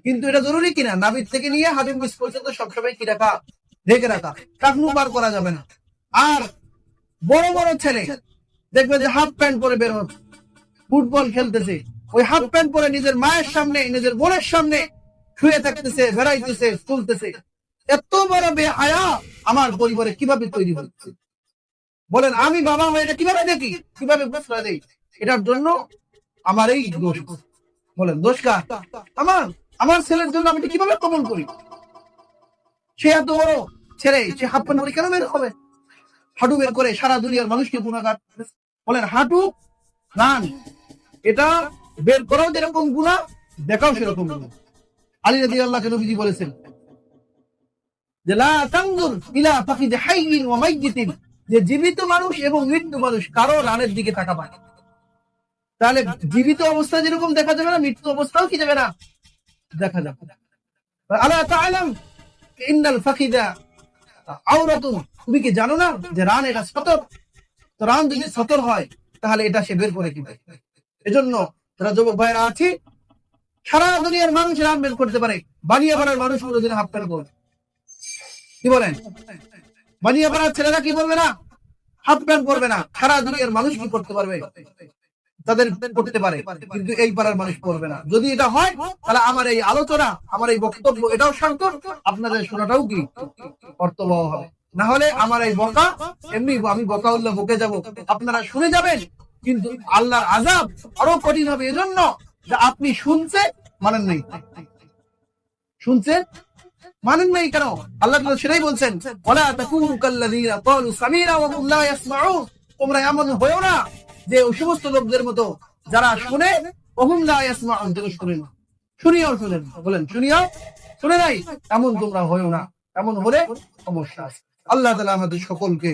কিন্তু এটা জরুরি কিনা, নাভির থেকে নিয়ে হাঁটুর নিচ পর্যন্ত সবসময় কি রাখা, ঢেকে রাখা, টাকনু বার করা যাবে না। আর বড় বড় ছেলে দেখবে যে হাফ প্যান্ট পরে বের হচ্ছে, ফুটবল খেলতেছে, ওই হাফ প্যান্ট পরে নিজের মায়ের সামনে, নিজের বোনের সামনে শুয়ে থাকতেছে, বেড়াইতেছে, চলতেছে। এত বড় বেহায়া আমার পরিবারে কিভাবে তৈরি হচ্ছে? বলেন, আমি বাবা হয়ে এটা কিভাবে দেখি, কিভাবে প্রশ্রয় দেই? এটার জন্য আমার এই দোষ। বলেন দোষ কার? আমার। আমার ছেলের জন্য আমি এটা কিভাবে কমন করি? সে এত বড় ছেলে, সে হাফ প্যান্ট পরে কেন বের হবে? হাঁটু বের করে সারা দুনিয়ার মানুষকে গুণাগার। বলেন হাঁটু রান, এটা বের করাও যেরকম গুণা, দেখাও সেরকম গুণা। আলী রাদিয়াল্লাহু নবীজি বলেছেন যে লা তানজুর ইলা ফাকিদ হাইয়িন ওয়া মাইয়িতিন, যে জীবিত মানুষ এবং মৃত্যু মানুষ কারো রানের দিকে তাকাবে না। তাহলে জীবিত অবস্থা যেরকম দেখা যাবে না, মৃত্যু অবস্থাও কি যাবে না, দেখা যাবে। আলা তাআলাম ইন্নাল ফাকিদা আওরাতুন, তুমি কি জানো না যে রান এটা সতর? তো রান যদি সতর হয় তাহলে এটা সে বের করে কিভাবে? এজন্য যারা যুবক ভাইরা আছে, সারা দুনিয়ার মানুষ রান বের করতে পারে, বানিয়াপাড়ার মানুষ কোনোদিন হাফ প্যান্ট পরবে? কি বলেন? বানিয়াপাড়ার ছেলেরা কি করবে না, হাফ প্যান্ট পরবে না? সারা দুনিয়ার মানুষ কি করতে পারবে? তাদের করতে পারে, কিন্তু এই পাড়ার মানুষ পড়বে না। যদি এটা হয় তাহলে আমার এই আলোচনা, আমার এই বক্তব্য এটাও সার্থক, আপনাদের শোনাটাও কি অর্থবহ হবে। না হলে আমার এই বকা এমনি আমি বকা উল্লাহ বকে যাব, আপনারা শুনে যাবেন, কিন্তু আল্লাহর আযাব আরো কঠিন হবে। এজন্য যে আপনি শুনছে মানেন নাই, শুনছেন মানেন নাই কেন? আল্লাহ তাআলা সেটাই বলছেন, ওয়ালা তাকুনু কাল্লাযীনা ক্বালু সামি'না ওয়া হুম লা ইয়াসমাউন, তোমরা এমন হয়ো না যে ওই সমস্ত লোকদের মতো যারা শুনে, ওহুম লা ইয়াসমাউন, যারা শুনে না, শুনিয়াও শুনেন। বলেন শুনিয়াও শুনে নাই, এমন তোমরা হয়ো না। এমন হলে সমস্যা আছে। আল্লাহ তাআলা আমাদের সকলকে